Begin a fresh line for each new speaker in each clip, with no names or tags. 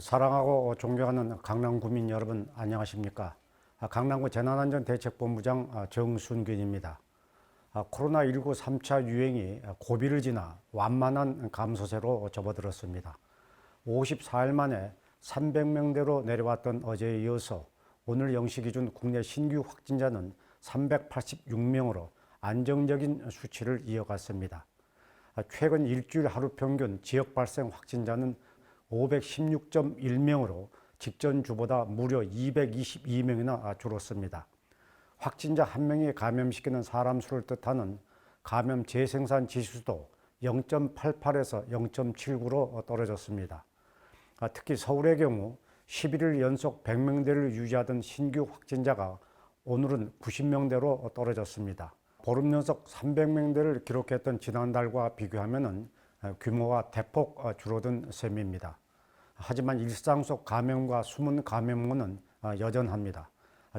사랑하고 존경하는 강남구민 여러분 안녕하십니까? 강남구 재난안전대책본부장 정순균입니다. 코로나19 3차 유행이 고비를 지나 완만한 감소세로 접어들었습니다. 54일 만에 300명대로 내려왔던 어제에 이어서 오늘 0시 기준 국내 신규 확진자는 386명으로 안정적인 수치를 이어갔습니다. 최근 일주일 하루 평균 지역 발생 확진자는 516.1명으로 직전 주보다 무려 222명이나 줄었습니다. 확진자 한 명이 감염시키는 사람 수를 뜻하는 감염 재생산 지수도 0.88에서 0.79로 떨어졌습니다. 특히 서울의 경우 11일 연속 100명대를 유지하던 신규 확진자가 오늘은 90명대로 떨어졌습니다. 보름 연속 300명대를 기록했던 지난달과 비교하면 규모가 대폭 줄어든 셈입니다. 하지만 일상 속 감염과 숨은 감염군은 여전합니다.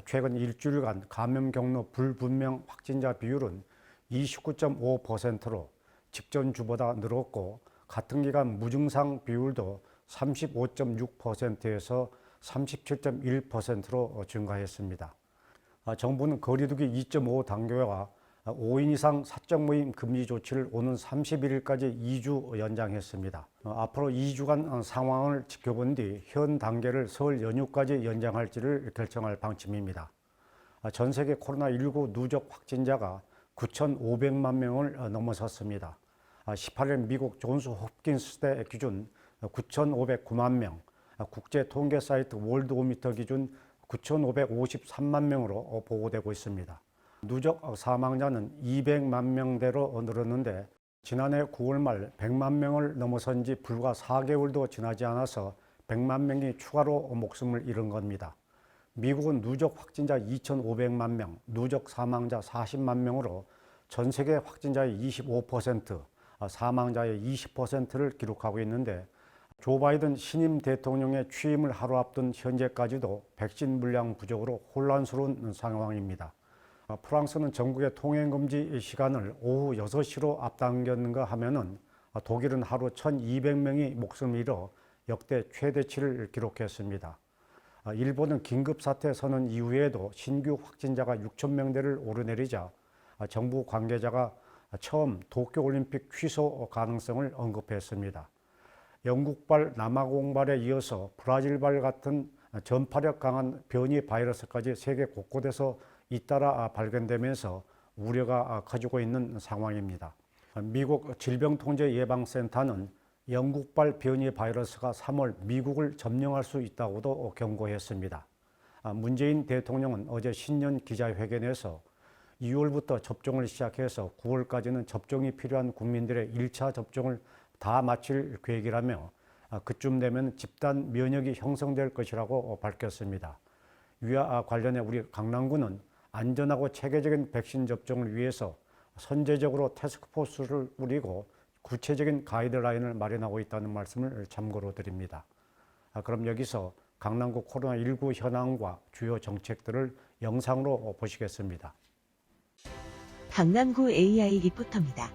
최근 일주일간 감염 경로 불분명 확진자 비율은 29.5%로 직전 주보다 늘었고, 같은 기간 무증상 비율도 35.6%에서 37.1%로 증가했습니다. 정부는 거리두기 2.5 단계와 5인 이상 사적 모임 금지 조치를 오는 31일까지 2주 연장했습니다. 앞으로 2주간 상황을 지켜본 뒤 현 단계를 설 연휴까지 연장할지를 결정할 방침입니다. 전 세계 코로나19 누적 확진자가 9,500만 명을 넘어섰습니다. 18일 미국 존스 홉킨스대 기준 9,509만 명, 국제 통계 사이트 월드오미터 기준 9,553만 명으로 보고되고 있습니다. 누적 사망자는 200만 명대로 늘었는데, 지난해 9월 말 100만 명을 넘어선 지 불과 4개월도 지나지 않아서 100만 명이 추가로 목숨을 잃은 겁니다. 미국은 누적 확진자 2,500만 명, 누적 사망자 40만 명으로 전 세계 확진자의 25%, 사망자의 20%를 기록하고 있는데, 조 바이든 신임 대통령의 취임을 하루 앞둔 현재까지도 백신 물량 부족으로 혼란스러운 상황입니다. 프랑스는 전국의 통행금지 시간을 오후 6시로 앞당겼는가 하면은 독일은 하루 1,200명이 목숨을 잃어 역대 최대치를 기록했습니다. 일본은 긴급사태 선언 이후에도 신규 확진자가 6,000명대를 오르내리자 정부 관계자가 처음 도쿄올림픽 취소 가능성을 언급했습니다. 영국발, 남아공발에 이어서 브라질발 같은 전파력 강한 변이 바이러스까지 세계 곳곳에서 잇따라 발견되면서 우려가 커지고 있는 상황입니다. 미국 질병통제예방센터는 영국발 변이 바이러스가 3월 미국을 점령할 수 있다고도 경고했습니다. 문재인 대통령은 어제 신년 기자회견에서 2월부터 접종을 시작해서 9월까지는 접종이 필요한 국민들의 1차 접종을 다 마칠 계획이라며 그쯤 되면 집단 면역이 형성될 것이라고 밝혔습니다. 이와 관련해 우리 강남구는 안전하고 체계적인 백신 접종을 위해서 선제적으로 태스크포스를 꾸리고 구체적인 가이드라인을 마련하고 있다는 말씀을 참고로 드립니다. 그럼 여기서 강남구 코로나19 현황과 주요 정책들을 영상으로 보시겠습니다.
강남구 AI 리포터입니다.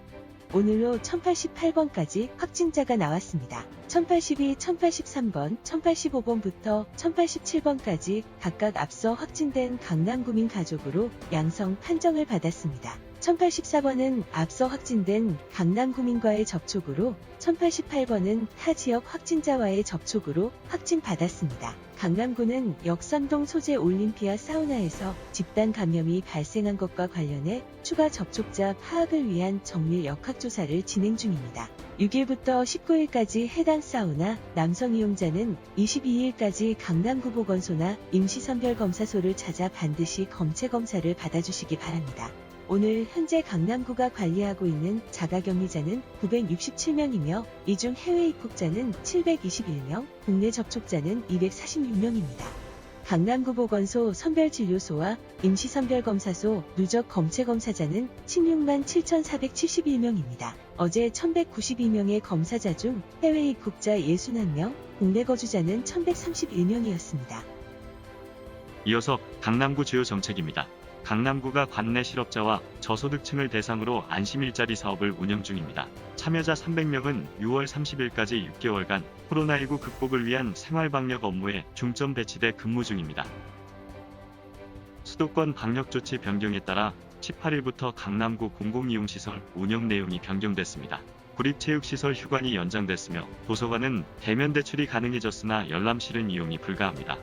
오늘로 1088번까지 확진자가 나왔습니다. 1082, 1083번, 1085번부터 1087번까지 각각 앞서 확진된 강남구민 가족으로 양성 판정을 받았습니다. 1084번은 앞서 확진된 강남구민과의 접촉으로, 1088번은 타 지역 확진자와의 접촉으로 확진받았습니다. 강남구는 역삼동 소재 올림피아 사우나에서 집단 감염이 발생한 것과 관련해 추가 접촉자 파악을 위한 정밀 역학조사를 진행 중입니다. 6일부터 19일까지 해당 사우나 남성 이용자는 22일까지 강남구보건소나 임시선별검사소를 찾아 반드시 검체검사를 받아주시기 바랍니다. 오늘 현재 강남구가 관리하고 있는 자가격리자는 967명이며 이 중 해외 입국자는 721명, 국내 접촉자는 246명입니다. 강남구보건소 선별진료소와 임시선별검사소 누적 검체검사자는 16만 7,471명입니다. 어제 1,192명의 검사자 중 해외 입국자 61명, 국내 거주자는 1,131명이었습니다.
이어서 강남구 주요 정책입니다. 강남구가 관내 실업자와 저소득층을 대상으로 안심 일자리 사업을 운영 중입니다. 참여자 300명은 6월 30일까지 6개월간 코로나19 극복을 위한 생활방역 업무에 중점 배치돼 근무 중입니다. 수도권 방역조치 변경에 따라 18일부터 강남구 공공이용시설 운영 내용이 변경됐습니다. 구립체육시설 휴관이 연장됐으며 도서관은 대면 대출이 가능해졌으나 열람실은 이용이 불가합니다.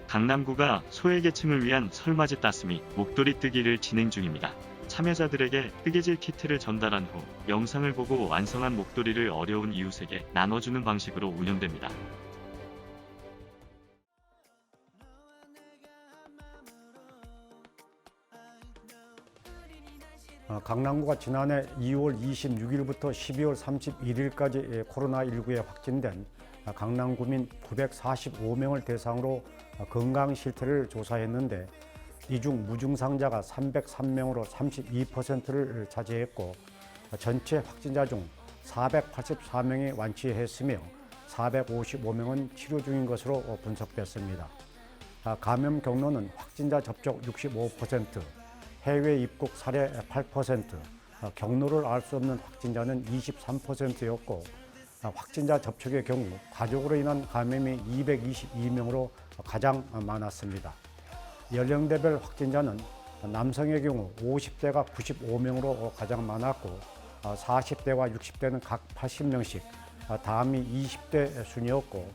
강남구가 소외계층을 위한 설맞이 따스미 목도리 뜨기를 진행 중입니다. 참여자들에게 뜨개질 키트를 전달한 후 영상을 보고 완성한 목도리를 어려운 이웃에게 나눠주는 방식으로 운영됩니다.
강남구가 지난해 2월 26일부터 12월 31일까지 코로나19에 확진된 강남구민 945명을 대상으로 건강 실태를 조사했는데 이 중 무증상자가 303명으로 32%를 차지했고 전체 확진자 중 484명이 완치했으며 455명은 치료 중인 것으로 분석됐습니다. 감염 경로는 확진자 접촉 65%, 해외 입국 사례 8%, 경로를 알 수 없는 확진자는 23%였고 확진자 접촉의 경우 가족으로 인한 감염이 222명으로 가장 많았습니다. 연령대별 확진자는 남성의 경우 50대가 95명으로 가장 많았고 40대와 60대는 각 80명씩 다음이 20대 순이었고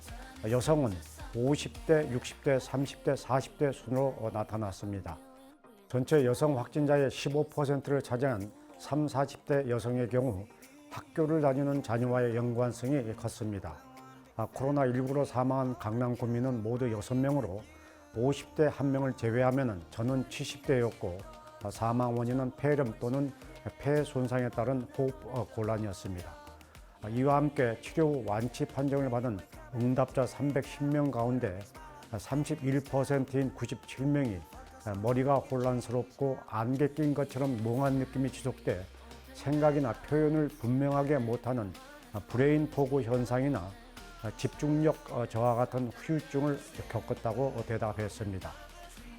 여성은 50대, 60대, 30대, 40대 순으로 나타났습니다. 전체 여성 확진자의 15%를 차지한 30, 40대 여성의 경우 학교를 다니는 자녀와의 연관성이 컸습니다. 코로나19로 사망한 강남구민은 모두 6명으로 50대 1명을 제외하면 전원 70대였고 사망 원인은 폐렴 또는 폐 손상에 따른 호흡 곤란이었습니다. 이와 함께 치료 후 완치 판정을 받은 응답자 310명 가운데 31%인 97명이 머리가 혼란스럽고 안개 낀 것처럼 멍한 느낌이 지속돼 생각이나 표현을 분명하게 못하는 브레인 포그 현상이나 집중력 저하 같은 후유증을 겪었다고 대답했습니다.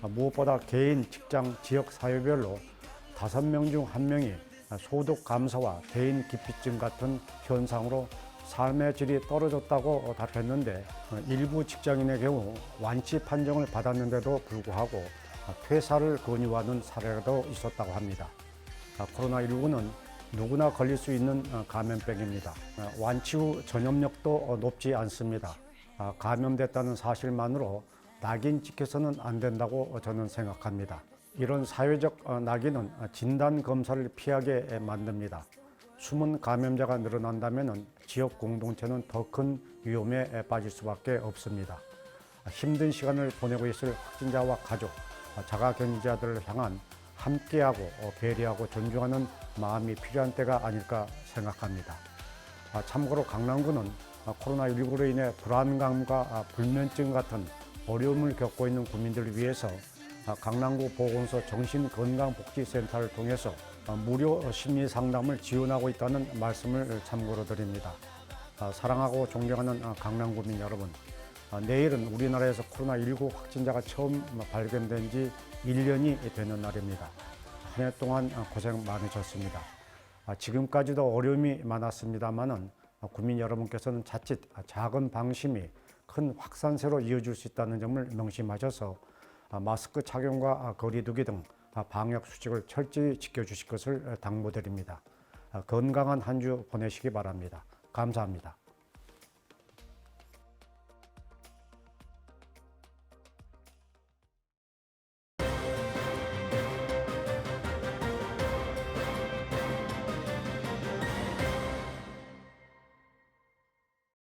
무엇보다 개인, 직장, 지역, 사회별로 5명 중 1명이 소득 감소와 대인 기피증 같은 현상으로 삶의 질이 떨어졌다고 답했는데 일부 직장인의 경우 완치 판정을 받았는데도 불구하고 퇴사를 권유하는 사례도 있었다고 합니다. 코로나19는 누구나 걸릴 수 있는 감염병입니다. 완치 후 전염력도 높지 않습니다. 감염됐다는 사실만으로 낙인 찍혀서는 안 된다고 저는 생각합니다. 이런 사회적 낙인은 진단 검사를 피하게 만듭니다. 숨은 감염자가 늘어난다면 지역 공동체는 더 큰 위험에 빠질 수밖에 없습니다. 힘든 시간을 보내고 있을 확진자와 가족, 자가격리자들을 향한 함께하고 배려하고 존중하는 마음이 필요한 때가 아닐까 생각합니다. 참고로 강남구는 코로나19로 인해 불안감과 불면증 같은 어려움을 겪고 있는 국민들을 위해서 강남구 보건소 정신건강복지센터를 통해서 무료 심리상담을 지원하고 있다는 말씀을 참고로 드립니다. 사랑하고 존경하는 강남구민 여러분, 내일은 우리나라에서 코로나19 확진자가 처음 발견된 지 1년이 되는 날입니다. 한 해 동안 고생 많으셨습니다. 지금까지도 어려움이 많았습니다만은 국민 여러분께서는 자칫 작은 방심이 큰 확산세로 이어질 수 있다는 점을 명심하셔서 마스크 착용과 거리 두기 등 방역 수칙을 철저히 지켜주실 것을 당부드립니다. 건강한 한 주 보내시기 바랍니다. 감사합니다.